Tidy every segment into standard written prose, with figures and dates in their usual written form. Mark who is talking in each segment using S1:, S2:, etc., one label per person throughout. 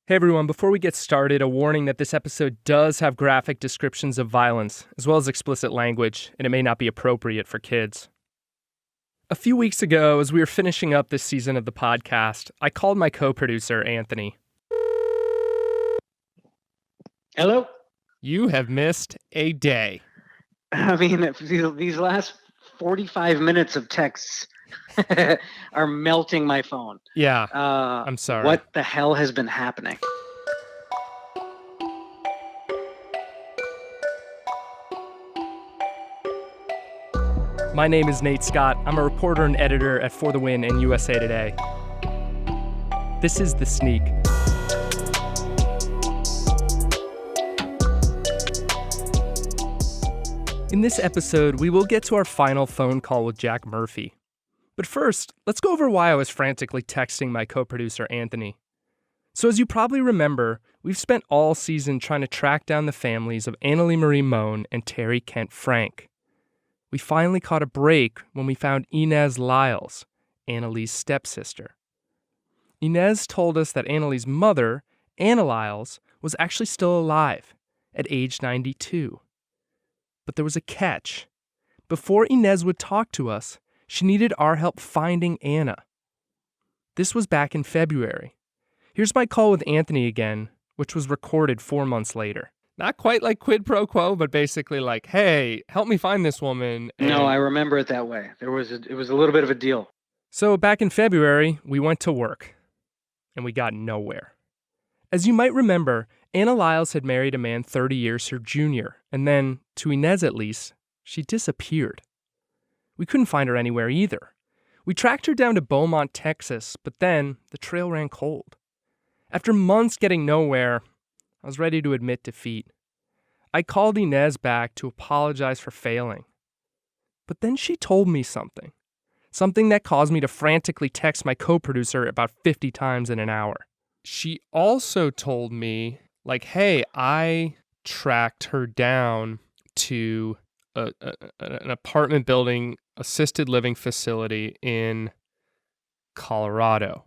S1: Hey everyone, before we get started, a warning that this episode does have graphic descriptions of violence, as well as explicit language, and it may not be appropriate for kids. A few weeks ago, as we were finishing up this season of the podcast, I called my co-producer, Anthony.
S2: Hello?
S1: You have missed a day.
S2: I mean, these last 45 minutes of texts are melting my phone.
S1: Yeah, I'm sorry.
S2: What the hell has been happening?
S1: My name is Nate Scott. I'm a reporter and editor at For the Win and USA Today. This is The Sneak. In this episode, we will get to our final phone call with Jack Murphy. But first, let's go over why I was frantically texting my co-producer, Anthony. So as you probably remember, we've spent all season trying to track down the families of Annalee Marie Moan and Terry Kent Frank. We finally caught a break when we found Inez Lyles, Annalee's stepsister. Inez told us that Annalee's mother, Anna Lyles, was actually still alive at age 92. But there was a catch. Before Inez would talk to us, she needed our help finding Anna. This was back in February. Here's my call with Anthony again, which was recorded 4 months later. Not quite like quid pro quo, but basically like, hey, help me find this woman.
S2: No, I remember it that way. It was a little bit of a deal.
S1: So back in February, we went to work, and we got nowhere. As you might remember, Anna Lyles had married a man 30 years her junior, and then, to Inez at least, she disappeared. We couldn't find her anywhere either. We tracked her down to Beaumont, Texas, but then the trail ran cold. After months getting nowhere, I was ready to admit defeat. I called Inez back to apologize for failing. But then she told me something. Something that caused me to frantically text my co-producer about 50 times in an hour. She also told me, like, hey, I tracked her down to an apartment building, assisted living facility in Colorado.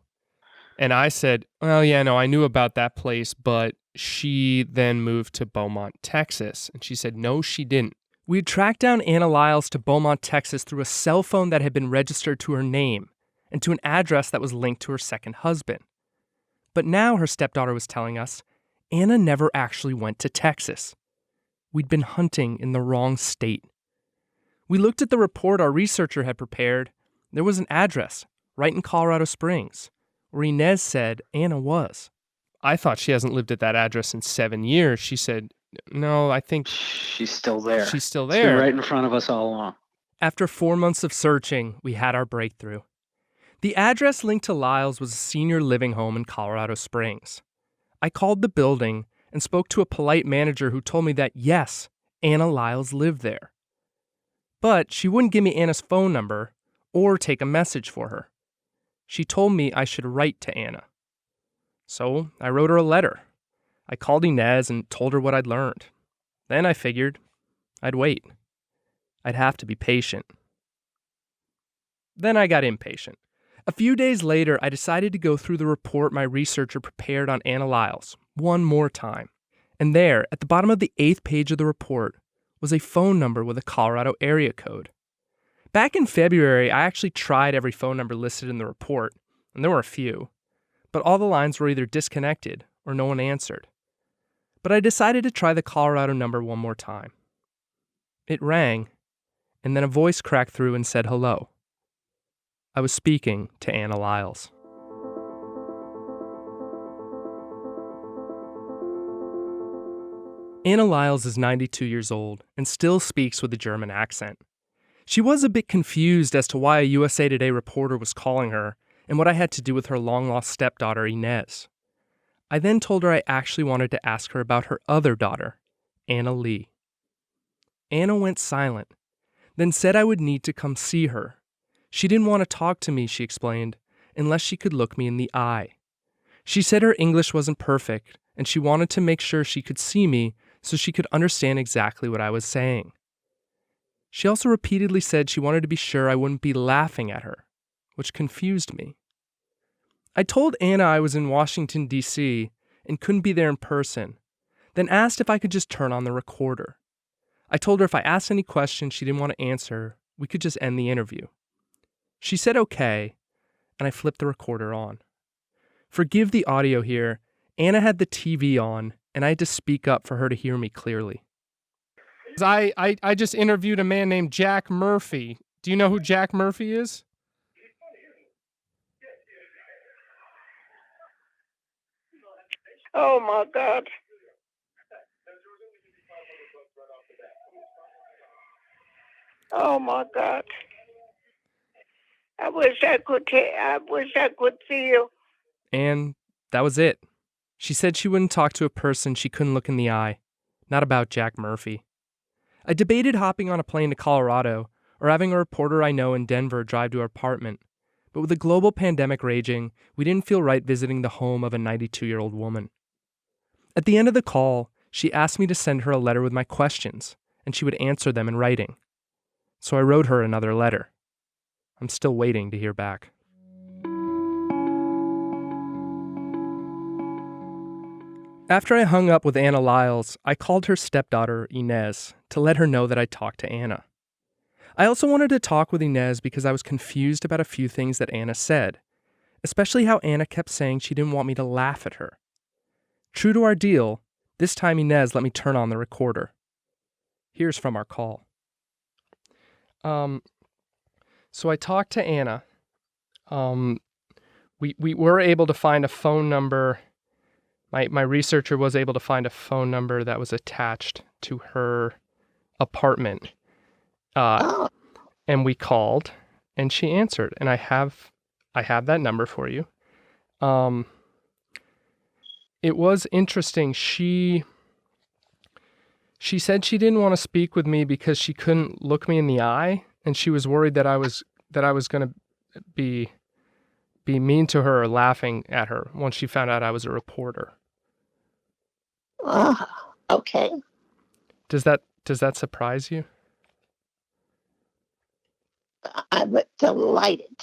S1: And I said, well, yeah, no, I knew about that place, but she then moved to Beaumont, Texas. And she said, no, she didn't. We had tracked down Anna Lyles to Beaumont, Texas through a cell phone that had been registered to her name and to an address that was linked to her second husband. But now her stepdaughter was telling us, Anna never actually went to Texas. We'd been hunting in the wrong state. We looked at the report our researcher had prepared. There was an address right in Colorado Springs, where Inez said Anna was. I thought she hasn't lived at that address in 7 years. She said, no, I think
S2: She's still there.
S1: she's still
S2: It's been
S1: there.
S2: right in front of us all along.
S1: After 4 months of searching, we had our breakthrough. The address linked to Lyles was a senior living home in Colorado Springs. I called the building and spoke to a polite manager who told me that, yes, Anna Lyles lived there. But she wouldn't give me Anna's phone number or take a message for her. She told me I should write to Anna. So I wrote her a letter. I called Inez and told her what I'd learned. Then I figured I'd wait. I'd have to be patient. Then I got impatient. A few days later, I decided to go through the report my researcher prepared on Anna Lyles one more time. And there, at the bottom of the 8th page of the report, was a phone number with a Colorado area code. Back in February, I actually tried every phone number listed in the report, and there were a few. But all the lines were either disconnected or no one answered. But I decided to try the Colorado number one more time. It rang, and then a voice cracked through and said hello. I was speaking to Anna Lyles. Anna Lyles is 92 years old and still speaks with a German accent. She was a bit confused as to why a USA Today reporter was calling her and what I had to do with her long-lost stepdaughter, Inez. I then told her I actually wanted to ask her about her other daughter, Annalee. Anna went silent, then said I would need to come see her. She didn't want to talk to me, she explained, unless she could look me in the eye. She said her English wasn't perfect, and she wanted to make sure she could see me so she could understand exactly what I was saying. She also repeatedly said she wanted to be sure I wouldn't be laughing at her, which confused me. I told Anna I was in Washington, D.C., and couldn't be there in person, then asked if I could just turn on the recorder. I told her if I asked any questions she didn't want to answer, we could just end the interview. She said okay, and I flipped the recorder on. Forgive the audio here. Anna had the TV on, and I had to speak up for her to hear me clearly. I just interviewed a man named Jack Murphy. Do you know who Jack Murphy is?
S3: Oh my God. Oh my God. I wish I could see you.
S1: And that was it. She said she wouldn't talk to a person she couldn't look in the eye. Not about Jack Murphy. I debated hopping on a plane to Colorado or having a reporter I know in Denver drive to our apartment. But with the global pandemic raging, we didn't feel right visiting the home of a 92-year-old woman. At the end of the call, she asked me to send her a letter with my questions, and she would answer them in writing. So I wrote her another letter. I'm still waiting to hear back. After I hung up with Anna Lyles, I called her stepdaughter, Inez, to let her know that I talked to Anna. I also wanted to talk with Inez because I was confused about a few things that Anna said, especially how Anna kept saying she didn't want me to laugh at her. True to our deal, this time Inez let me turn on the recorder. Here's from our call. So I talked to Anna. We were able to find a phone number. My researcher was able to find a phone number that was attached to her apartment. And we called, and she answered. And I have that number for you. It was interesting. She said she didn't want to speak with me because she couldn't look me in the eye, and she was worried that I was going to be mean to her or laughing at her once she found out I was a reporter.
S3: Okay.
S1: Does that surprise you?
S3: I'm delighted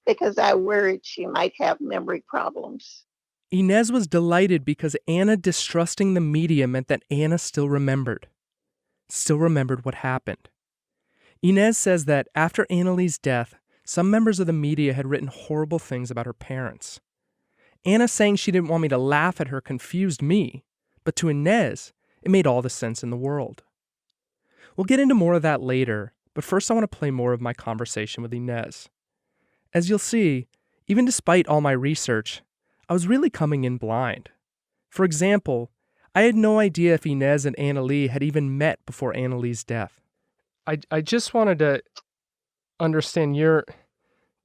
S3: because I worried she might have memory problems.
S1: Inez was delighted because Anna distrusting the media meant that Anna still remembered what happened. Inez says that after Annalee's death, some members of the media had written horrible things about her parents. Anna saying she didn't want me to laugh at her confused me, but to Inez, it made all the sense in the world. We'll get into more of that later, but first I want to play more of my conversation with Inez. As you'll see, even despite all my research, I was really coming in blind. For example, I had no idea if Inez and Annalee had even met before Annalee's death. I just wanted to understand your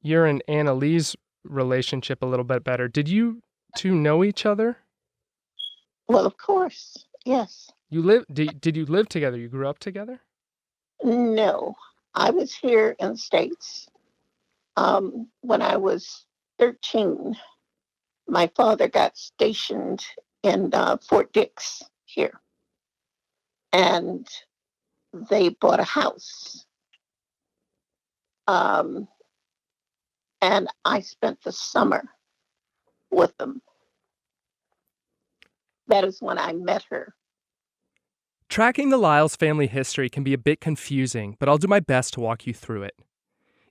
S1: and Annalee's relationship a little bit better. Did you two know each other?
S3: Well, of course, yes.
S1: Did you live together? You grew up together?
S3: No, I was here in the States when I was 13. My father got stationed in Fort Dix here, and they bought a house. And I spent the summer with them. That is when I met her.
S1: Tracking the Lyles family history can be a bit confusing, but I'll do my best to walk you through it.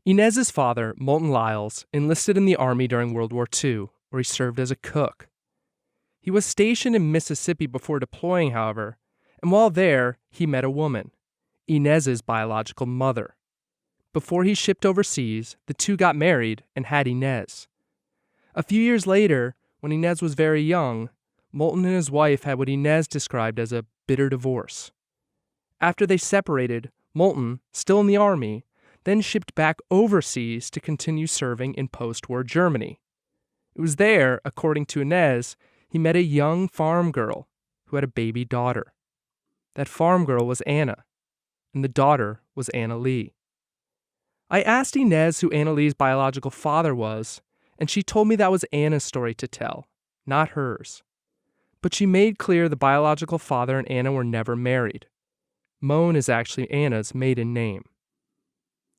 S1: Inez's father, Moulton Lyles, enlisted in the Army during World War II, where he served as a cook. He was stationed in Mississippi before deploying, however, and while there, he met a woman, Inez's biological mother. Before he shipped overseas, the two got married and had Inez. A few years later, when Inez was very young, Moulton and his wife had what Inez described as a bitter divorce. After they separated, Moulton, still in the Army, then shipped back overseas to continue serving in post-war Germany. It was there, according to Inez, he met a young farm girl who had a baby daughter. That farm girl was Anna, and the daughter was Annalee. I asked Inez who Annalee's biological father was, and she told me that was Anna's story to tell, not hers. But she made clear the biological father and Anna were never married. Moan is actually Anna's maiden name.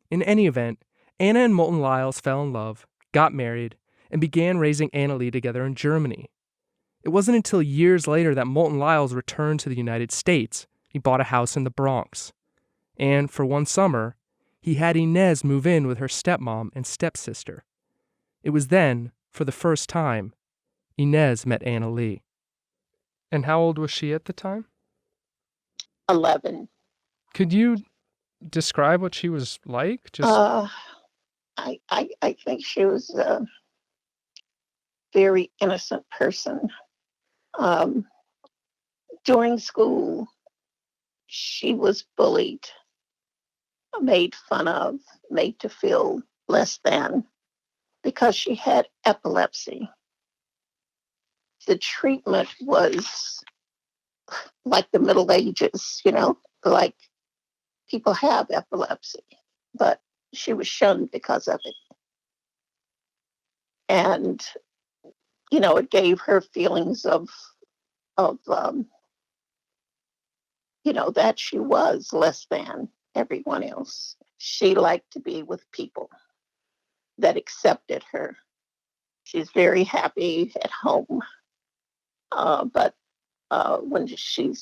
S1: In any event, Anna and Moulton Lyles fell in love, got married, and began raising Annalee together in Germany, It wasn't until years later that Moulton Lyles returned to the United States. He bought a house in the Bronx. And for one summer, he had Inez move in with her stepmom and stepsister. It was then, for the first time, Inez met Anna Lee. And how old was she at the time?
S3: 11.
S1: Could you describe what she was like?
S3: I think she was a very innocent person. During school, she was bullied, made fun of, made to feel less than because she had epilepsy. The treatment was like the Middle Ages, like people have epilepsy, but she was shunned because of it. And, it gave her feelings of that she was less than everyone else. She liked to be with people that accepted her. She's very happy at home. But when she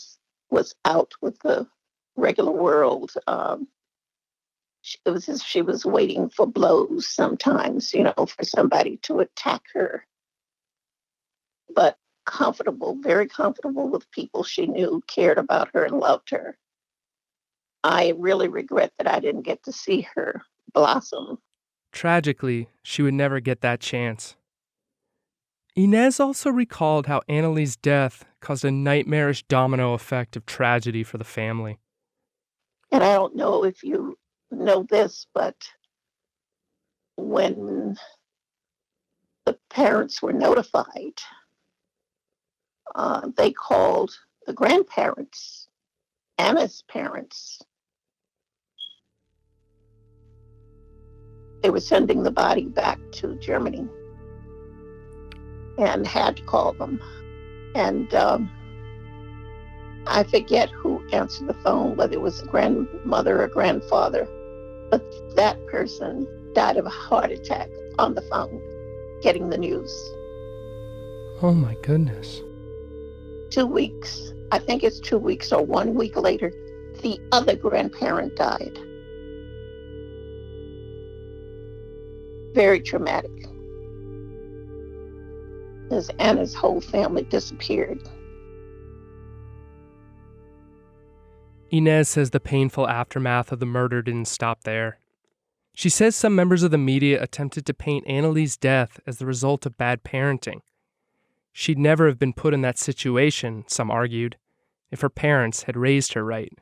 S3: was out with the regular world, it was as she was waiting for blows sometimes, for somebody to attack her. But very comfortable with people she knew cared about her and loved her. I really regret that I didn't get to see her blossom.
S1: Tragically, she would never get that chance. Inez also recalled how Anna Lee's death caused a nightmarish domino effect of tragedy for the family.
S3: And I don't know if you know this, but when the parents were notified, they called the grandparents, Anna's parents. They were sending the body back to Germany and had to call them. And I forget who answered the phone, whether it was a grandmother or grandfather, but that person died of a heart attack on the phone, getting the news.
S1: Oh my goodness.
S3: 2 weeks, I think it's 2 weeks or 1 week later, the other grandparent died. Very traumatic. As Anna's whole family disappeared.
S1: Inez says the painful aftermath of the murder didn't stop there. She says some members of the media attempted to paint Anna Lee's death as the result of bad parenting. She'd never have been put in that situation, some argued, if her parents had raised her right.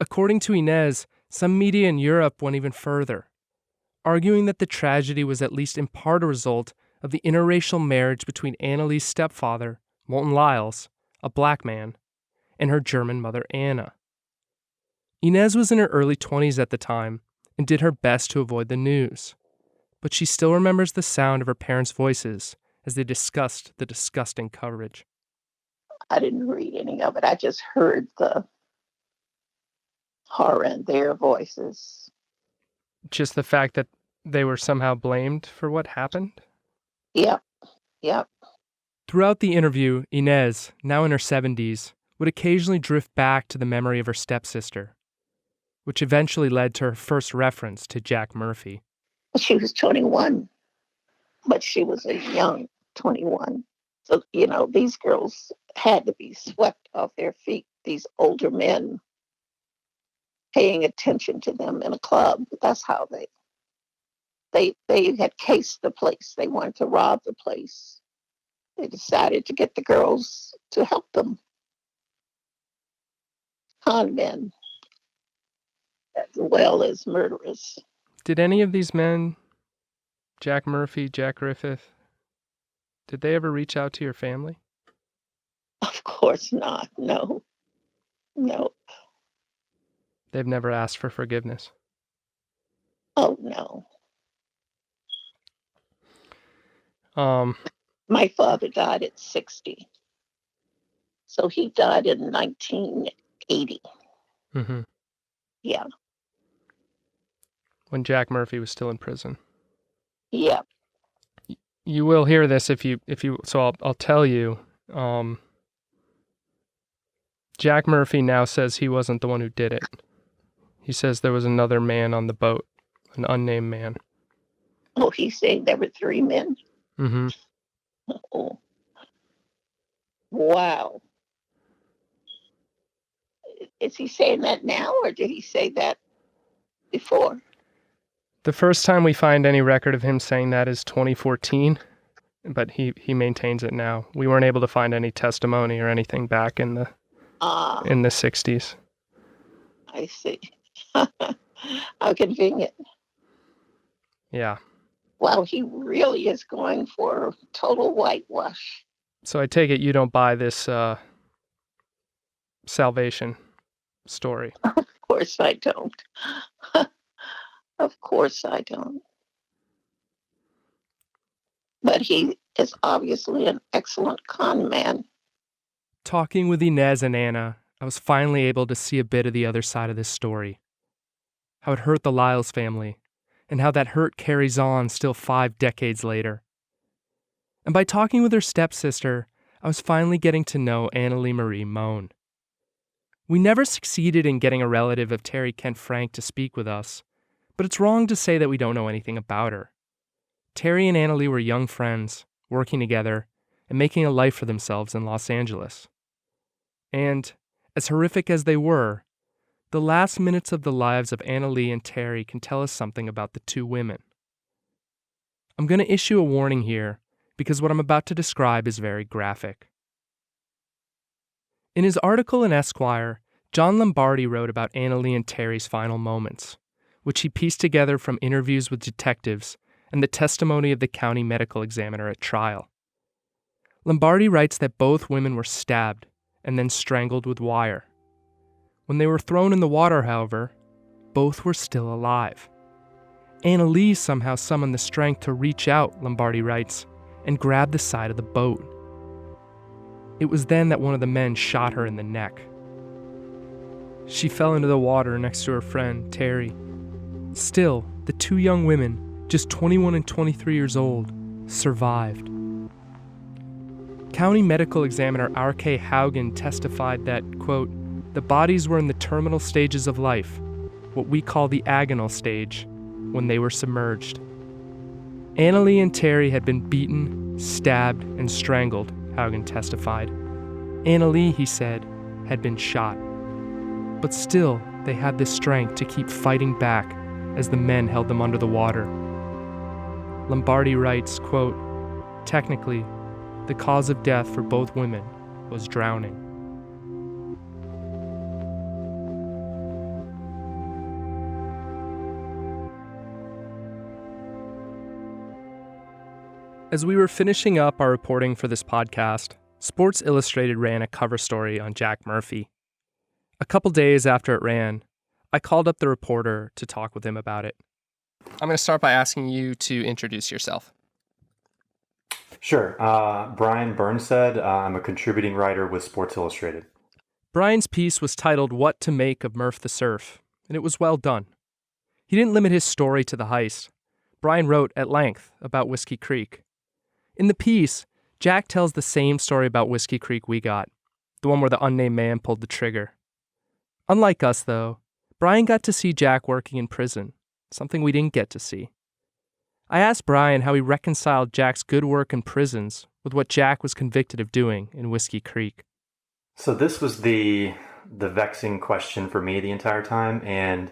S1: According to Inez, some media in Europe went even further, arguing that the tragedy was at least in part a result of the interracial marriage between Anna Lee's stepfather, Moulton Lyles, a black man, and her German mother, Anna. Inez was in her early 20s at the time and did her best to avoid the news, but she still remembers the sound of her parents' voices as they discussed the disgusting coverage.
S3: I didn't read any of it. I just heard the horror in their voices.
S1: Just the fact that they were somehow blamed for what happened?
S3: Yep.
S1: Throughout the interview, Inez, now in her 70s, would occasionally drift back to the memory of her stepsister, which eventually led to her first reference to Jack Murphy.
S3: She was 21, but she was a young 21. So, these girls had to be swept off their feet, these older men paying attention to them in a club. That's how they had cased the place. They wanted to rob the place. They decided to get the girls to help them. Con men, as well as murderers.
S1: Did any of these men, Jack Murphy, Jack Griffith, did they ever reach out to your family?
S3: Of course not. No.
S1: They've never asked for forgiveness.
S3: Oh, no. My father died at 60. So he died in 1980.
S1: Mm-hmm.
S3: Yeah.
S1: When Jack Murphy was still in prison.
S3: Yeah.
S1: You will hear this if you. So I'll tell you. Jack Murphy now says he wasn't the one who did it. He says there was another man on the boat, an unnamed man.
S3: Oh, he's saying there were 3 men.
S1: Mm-hmm.
S3: Oh, wow. Is he saying that now, or did he say that before?
S1: The first time we find any record of him saying that is 2014, but he maintains it now. We weren't able to find any testimony or anything back in the 60s.
S3: I see. How convenient.
S1: Yeah.
S3: Wow, he really is going for total whitewash.
S1: So I take it you don't buy this salvation story.
S3: Of course I don't. Of course I don't. But he is obviously an excellent con man.
S1: Talking with Inez and Anna, I was finally able to see a bit of the other side of this story. How it hurt the Lyles family, and how that hurt carries on still 5 decades later. And by talking with her stepsister, I was finally getting to know Annalee Marie Moan. We never succeeded in getting a relative of Terry Kent Frank to speak with us, but it's wrong to say that we don't know anything about her. Terry and Annalee were young friends, working together, and making a life for themselves in Los Angeles. And, as horrific as they were, the last minutes of the lives of Annalee and Terry can tell us something about the 2 women. I'm going to issue a warning here because what I'm about to describe is very graphic. In his article in Esquire, John Lombardi wrote about Annalee and Terry's final moments, which he pieced together from interviews with detectives and the testimony of the county medical examiner at trial. Lombardi writes that both women were stabbed and then strangled with wire. When they were thrown in the water, however, both were still alive. Annalee somehow summoned the strength to reach out, Lombardi writes, and grab the side of the boat. It was then that one of the men shot her in the neck. She fell into the water next to her friend, Terry. Still, the 2 young women, just 21 and 23 years old, survived. County Medical Examiner R.K. Haugen testified that, quote, the bodies were in the terminal stages of life, what we call the agonal stage, when they were submerged. Annalee and Terry had been beaten, stabbed, and strangled, Haugen testified. Annalee, he said, had been shot. But still, they had the strength to keep fighting back as the men held them under the water. Lombardi writes, quote, technically, the cause of death for both women was drowning. As we were finishing up our reporting for this podcast, Sports Illustrated ran a cover story on Jack Murphy. A couple days after it ran, I called up the reporter to talk with him about it. I'm going to start by asking you to introduce yourself.
S4: Sure. Brian Burnsted. I'm a contributing writer with Sports Illustrated.
S1: Brian's piece was titled What to Make of Murph the Surf, and it was well done. He didn't limit his story to the heist. Brian wrote at length about Whiskey Creek. In the piece, Jack tells the same story about Whiskey Creek we got, the one where the unnamed man pulled the trigger. Unlike us, though, Brian got to see Jack working in prison, something we didn't get to see. I asked Brian how he reconciled Jack's good work in prisons with what Jack was convicted of doing in Whiskey Creek.
S4: So this was the vexing question for me the entire time, and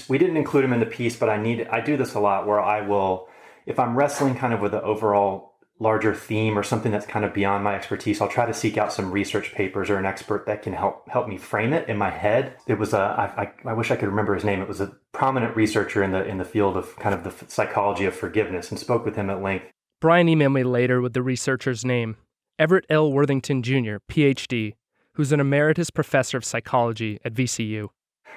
S4: we didn't include him in the piece, but I do this a lot where I will, if I'm wrestling kind of with the overall larger theme or something that's kind of beyond my expertise, I'll try to seek out some research papers or an expert that can help me frame it in my head. It was I wish I could remember his name. It was a prominent researcher in the field of kind of the psychology of forgiveness, and spoke with him at length.
S1: Brian emailed me later with the researcher's name, Everett L. Worthington Jr., Ph.D., who's an emeritus professor of psychology at VCU.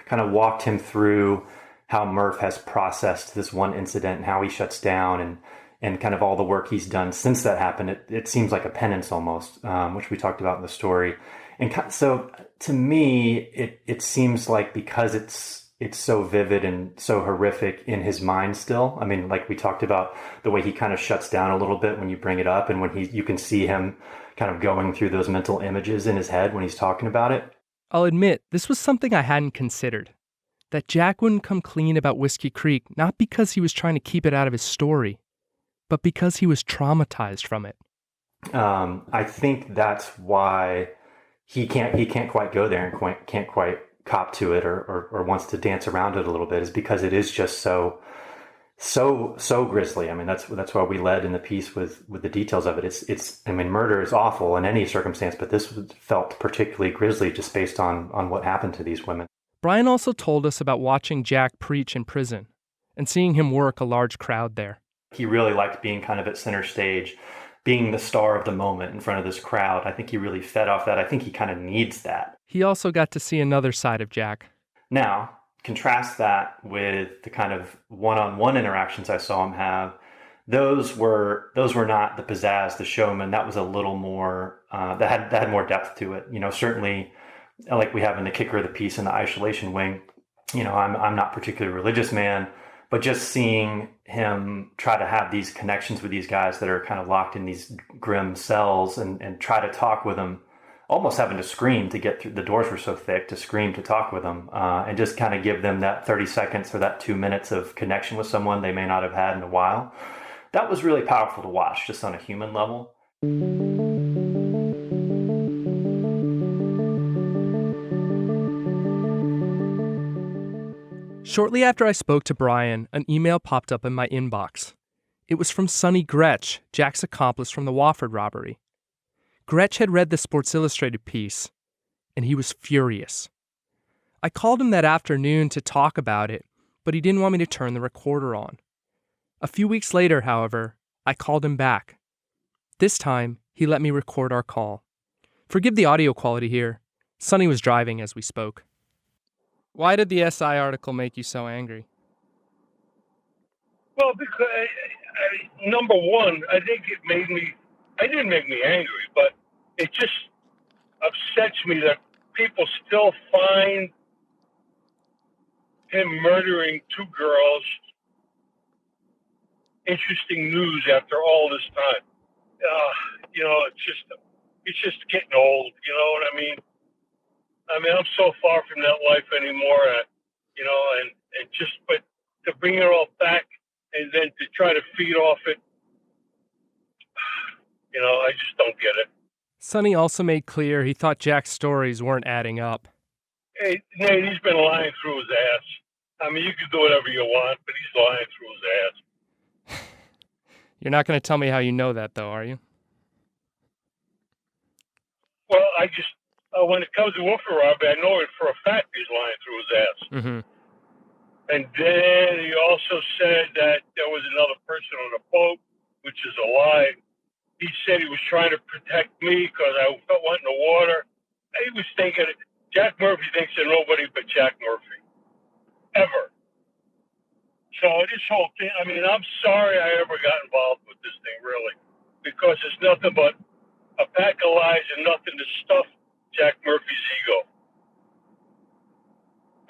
S4: Kind of walked him through how Murph has processed this one incident and how he shuts down and kind of all the work he's done since that happened. It seems like a penance almost, which we talked about in the story. And so to me, it seems like because it's it's so vivid and so horrific in his mind still. I mean, like we talked about, the way he kind of shuts down a little bit when you bring it up, and when you can see him kind of going through those mental images in his head when he's talking about it.
S1: I'll admit, this was something I hadn't considered. That Jack wouldn't come clean about Whiskey Creek, not because he was trying to keep it out of his story, but because he was traumatized from it.
S4: I think that's why he can't quite go there and can't quite cop to it or wants to dance around it a little bit, is because it is just so grisly. I mean, that's why we led in the piece with the details of it. It's I mean, murder is awful in any circumstance, but this felt particularly grisly just based on what happened to these women.
S1: Brian also told us about watching Jack preach in prison and seeing him work a large crowd there.
S4: He really liked being kind of at center stage, being the star of the moment in front of this crowd. I think he really fed off that. I think he kind of needs that.
S1: He also got to see another side of Jack.
S4: Now, contrast that with the kind of one-on-one interactions I saw him have. Those were not the pizzazz, the showman. That was a little more, that had more depth to it. You know, certainly, like we have in the kicker of the piece in the isolation wing, you know, I'm not particularly a religious man, but just seeing him try to have these connections with these guys that are kind of locked in these grim cells and try to talk with them, almost having to scream to get through. The doors were so thick, to scream to talk with them, and just kind of give them that 30 seconds or that 2 minutes of connection with someone they may not have had in a while. That was really powerful to watch, just on a human level.
S1: Shortly after I spoke to Brian, an email popped up in my inbox. It was from Sonny Gretch, Jack's accomplice from the Wafford Robbery. Gretch had read the Sports Illustrated piece, and he was furious. I called him that afternoon to talk about it, but he didn't want me to turn the recorder on. A few weeks later, however, I called him back. This time, he let me record our call. Forgive the audio quality here. Sonny was driving as we spoke. Why did the SI article make you so angry?
S5: Well, because number one, I think it didn't make me angry, but it just upsets me that people still find him murdering two girls interesting news after all this time. You know, it's just getting old, you know what I mean? I'm so far from that life anymore, you know, but to bring it all back and then to try to feed off it, you know, I just don't get it.
S1: Sonny also made clear he thought Jack's stories weren't adding up.
S5: Hey, Nate, he's been lying through his ass. I mean, you can do whatever you want, but he's lying through his ass.
S1: You're not going to tell me how you know that, though, are you?
S5: Well, when it comes to Wafford Robbery, I know it for a fact he's lying through his ass.
S1: Mm-hmm.
S5: And then he also said that there was another person on the boat, which is a lie. He said he was trying to protect me because I went in the water. He was thinking, Jack Murphy thinks of nobody but Jack Murphy. Ever. So this whole thing, I mean, I'm sorry I ever got involved with this thing, really. Because it's nothing but a pack of lies and nothing to stuff Jack Murphy's ego.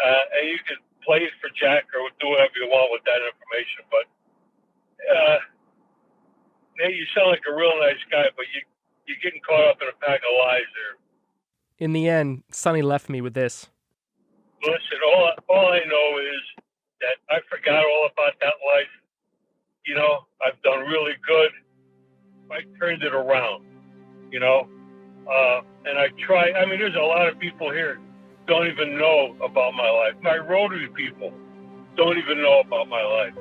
S5: And you can play it for Jack or do whatever you want with that information. But you sound like a real nice guy, but you're getting caught up in a pack of lies there.
S1: In the end, Sonny left me with this.
S5: Listen, all I know is that I forgot all about that life. You know, I've done really good. I turned it around, you know. And I try. I mean, there's a lot of people here don't even know about my life. My Rotary people don't even know about my life.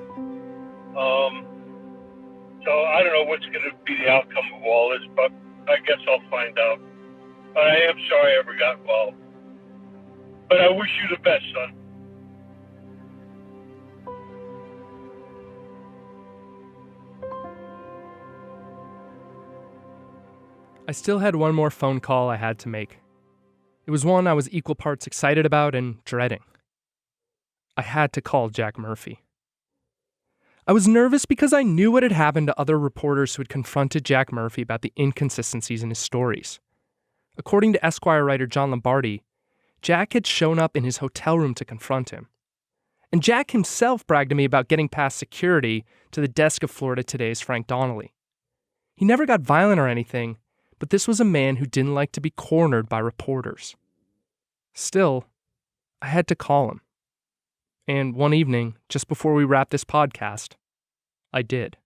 S5: So I don't know what's going to be the outcome of all this, but I guess I'll find out. But I am sorry I ever got involved. But I wish you the best, son.
S1: I still had one more phone call I had to make. It was one I was equal parts excited about and dreading. I had to call Jack Murphy. I was nervous because I knew what had happened to other reporters who had confronted Jack Murphy about the inconsistencies in his stories. According to Esquire writer John Lombardi, Jack had shown up in his hotel room to confront him. And Jack himself bragged to me about getting past security to the desk of Florida Today's Frank Donnelly. He never got violent or anything, but this was a man who didn't like to be cornered by reporters. Still, I had to call him. And one evening, just before we wrapped this podcast, I did.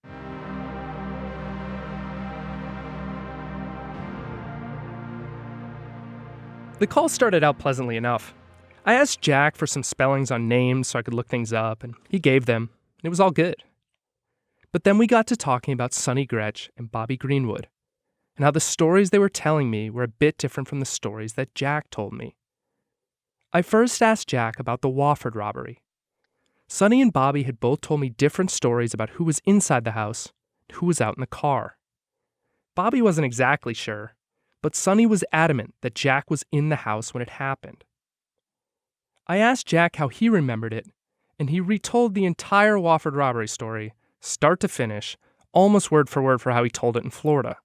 S1: The call started out pleasantly enough. I asked Jack for some spellings on names so I could look things up, and he gave them. It was all good. But then we got to talking about Sonny Gretch and Bobby Greenwood, and how the stories they were telling me were a bit different from the stories that Jack told me. I first asked Jack about the Wafford robbery. Sonny and Bobby had both told me different stories about who was inside the house and who was out in the car. Bobby wasn't exactly sure, but Sonny was adamant that Jack was in the house when it happened. I asked Jack how he remembered it, and he retold the entire Wafford robbery story, start to finish, almost word for word for how he told it in Florida.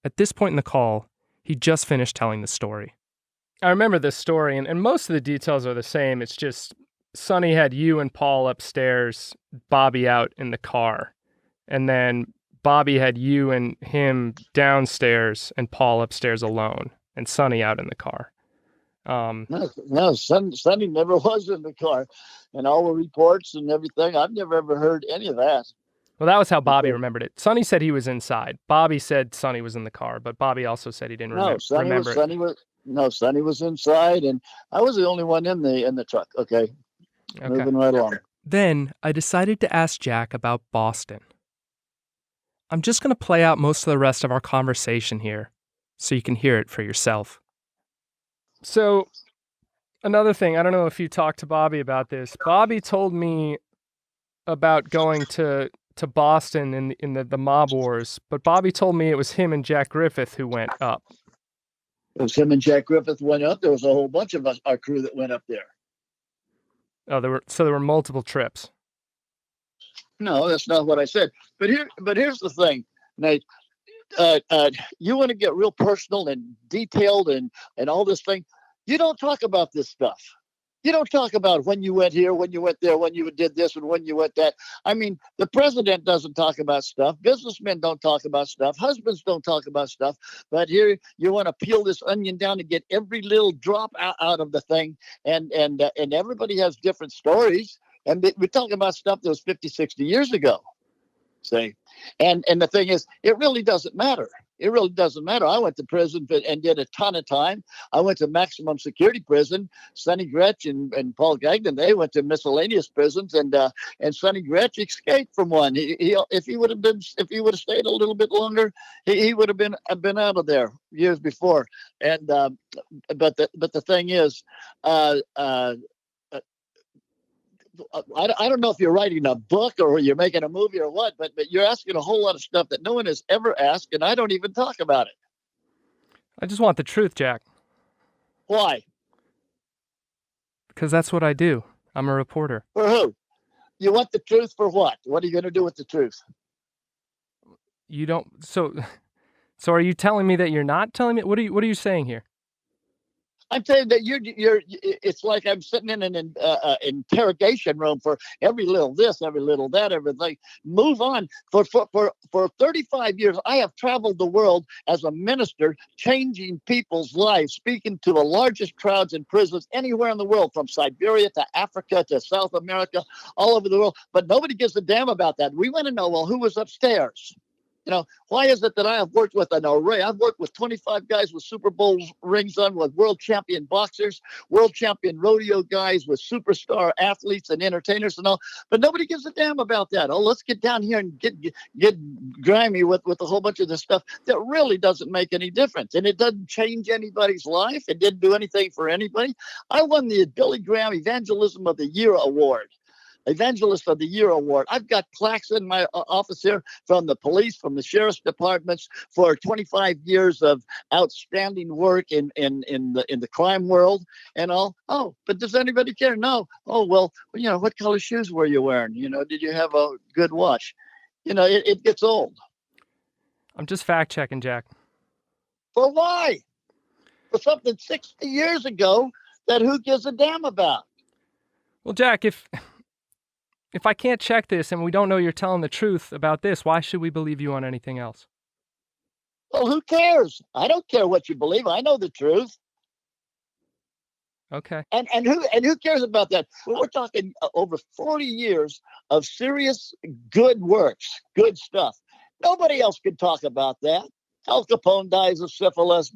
S1: At this point in the call, he just finished telling the story. I remember this story, and most of the details are the same. It's just Sonny had you and Paul upstairs, Bobby out in the car. And then Bobby had you and him downstairs and Paul upstairs alone, and Sonny out in the car.
S6: No, Sonny never was in the car. And all the reports and everything, I've never ever heard any of that.
S1: Well, that was how Bobby remembered it. Sonny said he was inside. Bobby said Sonny was in the car, but Bobby also said he didn't remember it.
S6: Sonny was inside, and I was the only one in the truck. Okay. Moving right along.
S1: Then I decided to ask Jack about Boston. I'm just going to play out most of the rest of our conversation here so you can hear it for yourself. So, another thing, I don't know if you talked to Bobby about this. Bobby told me about going to Boston in the mob wars, but Bobby told me it was him and Jack Griffith who went up.
S6: It was him and Jack Griffith went up. There was a whole bunch of our crew that went up there.
S1: Oh, there were multiple trips.
S6: No, that's not what I said. But here's the thing, Nate. You want to get real personal and detailed and all this thing. You don't talk about this stuff. You don't talk about when you went here, when you went there, when you did this, and when you went that. I mean, the president doesn't talk about stuff. Businessmen don't talk about stuff. Husbands don't talk about stuff. But here you want to peel this onion down and get every little drop out of the thing. And everybody has different stories. And we're talking about stuff that was 50, 60 years ago. See? And the thing is, it really doesn't matter. It really doesn't matter. I went to prison and did a ton of time. I went to maximum security prison. Sonny Gretch and Paul Gagnon, they went to miscellaneous prisons, and Sonny Gretch escaped from one. If he would have stayed a little bit longer, he would have been out of there years before. And but the thing is, I don't know if you're writing a book or you're making a movie or what, but you're asking a whole lot of stuff that no one has ever asked, and I don't even talk about it.
S1: I just want the truth, Jack.
S6: Why?
S1: Because that's what I do. I'm a reporter.
S6: For who? You want the truth for what? What are you going to do with the truth?
S1: You don't. So are you telling me that you're not telling me? What are you saying here?
S6: I'm saying that you're. It's like I'm sitting in an interrogation room for every little this, every little that, everything. Move on. For 35 years, I have traveled the world as a minister, changing people's lives, speaking to the largest crowds in prisons anywhere in the world, from Siberia to Africa to South America, all over the world. But nobody gives a damn about that. We want to know, well, who was upstairs? You know, why is it that I have worked with an array? I've worked with 25 guys with Super Bowl rings on, with world champion boxers, world champion rodeo guys, with superstar athletes and entertainers and all. But nobody gives a damn about that. Oh, let's get down here and get grimy with a whole bunch of this stuff that really doesn't make any difference. And it doesn't change anybody's life. It didn't do anything for anybody. I won the Billy Graham Evangelism of the Year Award. Evangelist of the Year Award. I've got plaques in my office here from the police, from the sheriff's departments, for 25 years of outstanding work in the crime world and all. Oh, but does anybody care? No. Oh, well, you know, what color shoes were you wearing? You know, did you have a good watch? You know, it gets old.
S1: I'm just fact checking, Jack.
S6: For why? For something 60 years ago that who gives a damn about?
S1: Well, Jack, if If I can't check this and we don't know you're telling the truth about this, why should we believe you on anything else?
S6: Well, who cares? I don't care what you believe. I know the truth.
S1: Okay.
S6: And who cares about that? We're talking over 40 years of serious good works, good stuff. Nobody else could talk about that. Al Capone dies of syphilis.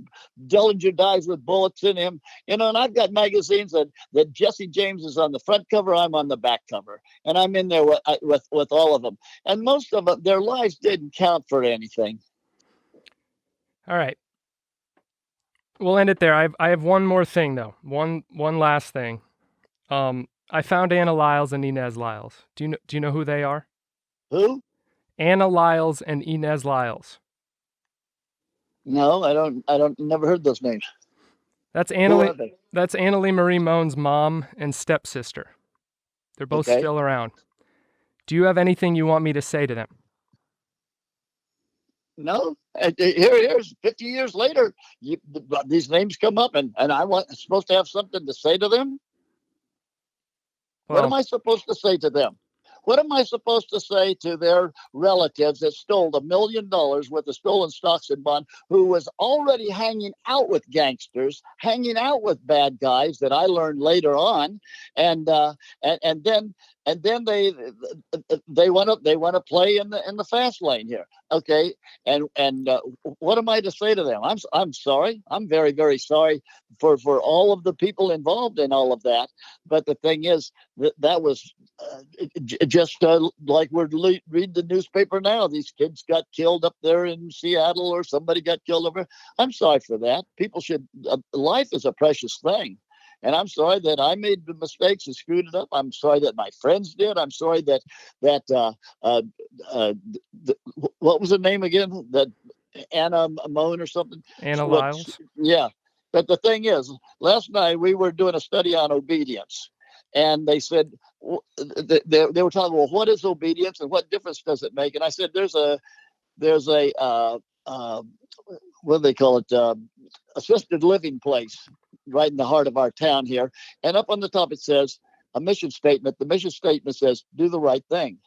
S6: Dillinger dies with bullets in him. And I've got magazines that Jesse James is on the front cover. I'm on the back cover, and I'm in there with all of them. And most of them, their lives didn't count for anything.
S1: All right. We'll end it there. I have one more thing though. One last thing. I found Anna Lyles and Inez Lyles. Do you know who they are?
S6: Who?
S1: Anna Lyles and Inez Lyles.
S6: No, I don't. Never heard those names.
S1: That's
S6: Who are they?
S1: That's Annalie Marie Moan's mom and stepsister. They're both
S6: Okay.
S1: still around. Do you have anything you want me to say to them?
S6: No. Here's 50 years later, these names come up, and supposed to have something to say to them. What am I supposed to say to them? What am I supposed to say to their relatives that stole $1 million worth of stolen stocks and bond, who was already hanging out with gangsters, hanging out with bad guys that I learned later on, and then they want to play in the fast lane here, okay? And what am I to say to them? I'm sorry. I'm very, very sorry for all of the people involved in all of that. But the thing is that was just like we're reading the newspaper now. These kids got killed up there in Seattle, or somebody got killed over. I'm sorry for that. People should. Life is a precious thing. And I'm sorry that I made the mistakes and screwed it up. I'm sorry that my friends did. I'm sorry that what was her name again? That Anna Moan or something?
S1: Anna Lyles?
S6: Yeah. But the thing is, last night we were doing a study on obedience. And they said, they were talking, well, what is obedience and what difference does it make? And I said, there's a what do they call it? Assisted living place right in the heart of our town here. And up on the top, it says a mission statement. The mission statement says, do the right thing.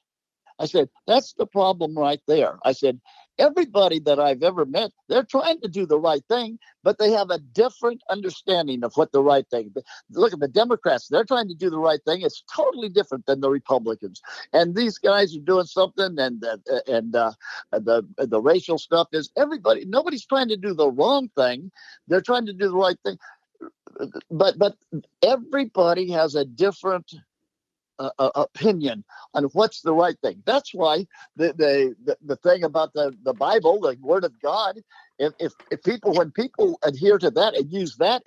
S6: I said, that's the problem right there. I said, everybody that I've ever met, they're trying to do the right thing, but they have a different understanding of what the right thing. Look at the Democrats. They're trying to do the right thing. It's totally different than the Republicans. And these guys are doing something, and the racial stuff is everybody. Nobody's trying to do the wrong thing. They're trying to do the right thing. But everybody has a different opinion on what's the right thing. That's why the thing about the Bible, the Word of God, if people, when people adhere to that and use that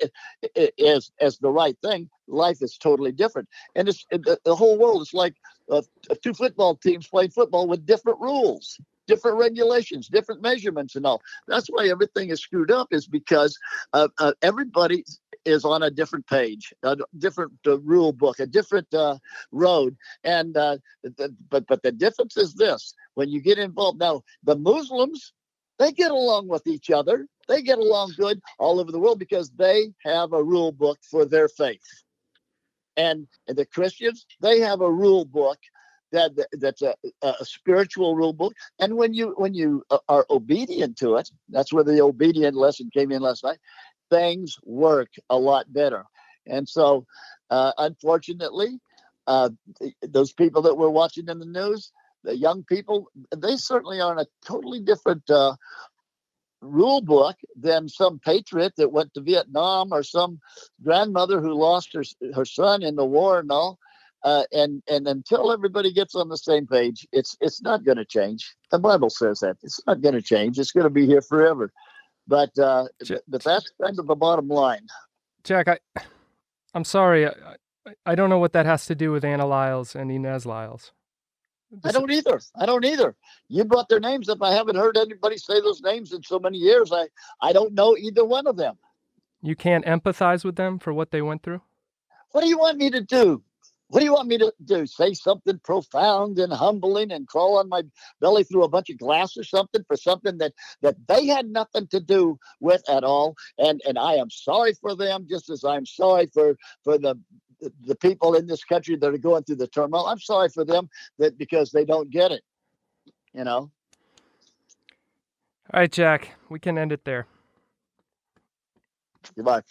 S6: as the right thing, life is totally different. And the whole world is like two football teams playing football with different rules, different regulations, different measurements, and all. That's why everything is screwed up, is because everybody is on a different page, a different rule book, a different road. And but the difference is this: when you get involved, now the Muslims, they get along with each other. They get along good all over the world because they have a rule book for their faith. And the Christians, they have a rule book that's a spiritual rule book. And when you are obedient to it, that's where the obedient lesson came in last night. Things work a lot better. And so, unfortunately, those people that we're watching in the news, the young people, they certainly are on a totally different rule book than some patriot that went to Vietnam, or some grandmother who lost her son in the war and all. And until everybody gets on the same page, it's not going to change. The Bible says that it's not going to change. It's going to be here forever. But that's kind of the bottom line.
S1: Jack, I'm sorry. I don't know what that has to do with Anna Lyles and Inez Lyles.
S6: I don't either. You brought their names up. I haven't heard anybody say those names in so many years. I don't know either one of them.
S1: You can't empathize with them for what they went through?
S6: What do you want me to do? What do you want me to do? Say something profound and humbling and crawl on my belly through a bunch of glass or something for something that they had nothing to do with at all? And I am sorry for them, just as I'm sorry for the the people in this country that are going through the turmoil. I'm sorry for them because they don't get it.
S1: All right, Jack, we can end it there.
S6: Goodbye.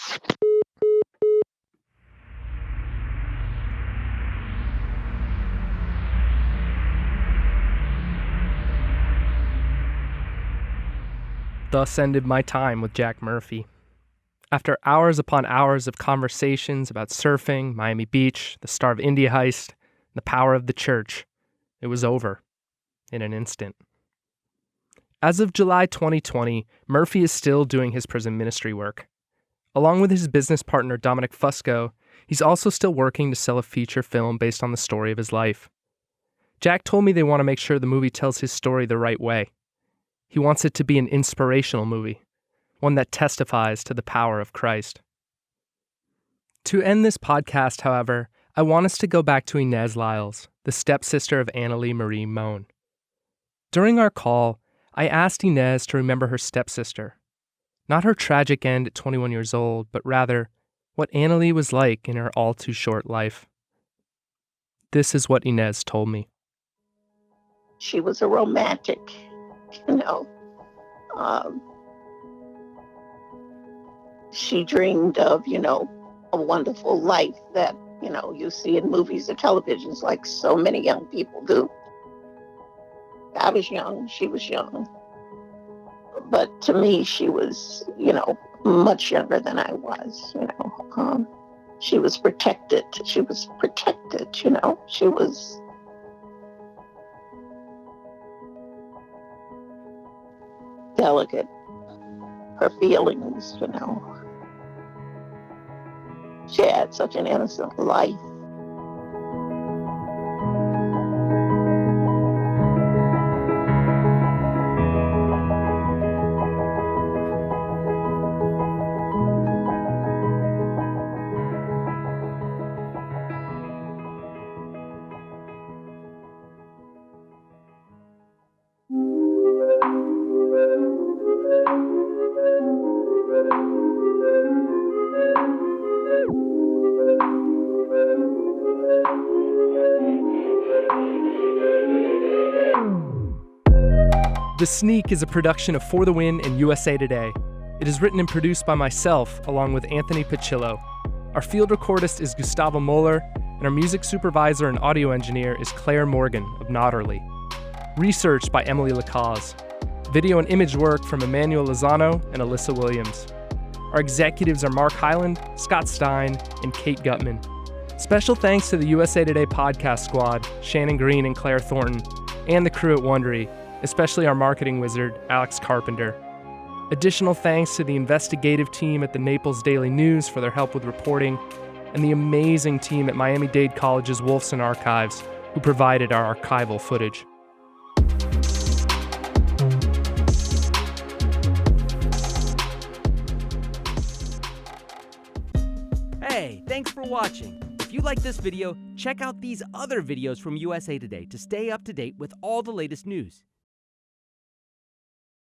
S1: Thus ended my time with Jack Murphy. After hours upon hours of conversations about surfing, Miami Beach, the Star of India heist, the power of the church, it was over in an instant. As of July 2020, Murphy is still doing his prison ministry work. Along with his business partner Dominic Fusco, he's also still working to sell a feature film based on the story of his life. Jack told me they want to make sure the movie tells his story the right way. He wants it to be an inspirational movie, one that testifies to the power of Christ. To end this podcast, however, I want us to go back to Inez Lyles, the stepsister of Annalee Marie Moan. During our call, I asked Inez to remember her stepsister, not her tragic end at 21 years old, but rather what Annalee was like in her all-too-short life. This is what Inez told me.
S3: She was a romantic, she dreamed of, a wonderful life that, you see in movies or televisions like so many young people do. I was young, she was young. But to me, she was, much younger than I was, She was protected. She was delicate. Her feelings, She had such an innocent life.
S1: The Sneak is a production of For the Win and USA Today. It is written and produced by myself, along with Anthony Pacillo. Our field recordist is Gustavo Moeller, and our music supervisor and audio engineer is Claire Morgan of Notterly. Research by Emily Lacaze. Video and image work from Emmanuel Lozano and Alyssa Williams. Our executives are Mark Hyland, Scott Stein, and Kate Gutman. Special thanks to the USA Today podcast squad, Shannon Green and Claire Thornton, and the crew at Wondery, especially our marketing wizard, Alex Carpenter. Additional thanks to the investigative team at the Naples Daily News for their help with reporting, and the amazing team at Miami-Dade College's Wolfson Archives, who provided our archival footage.
S7: Hey, thanks for watching. If you like this video, check out these other videos from USA Today to stay up to date with all the latest news.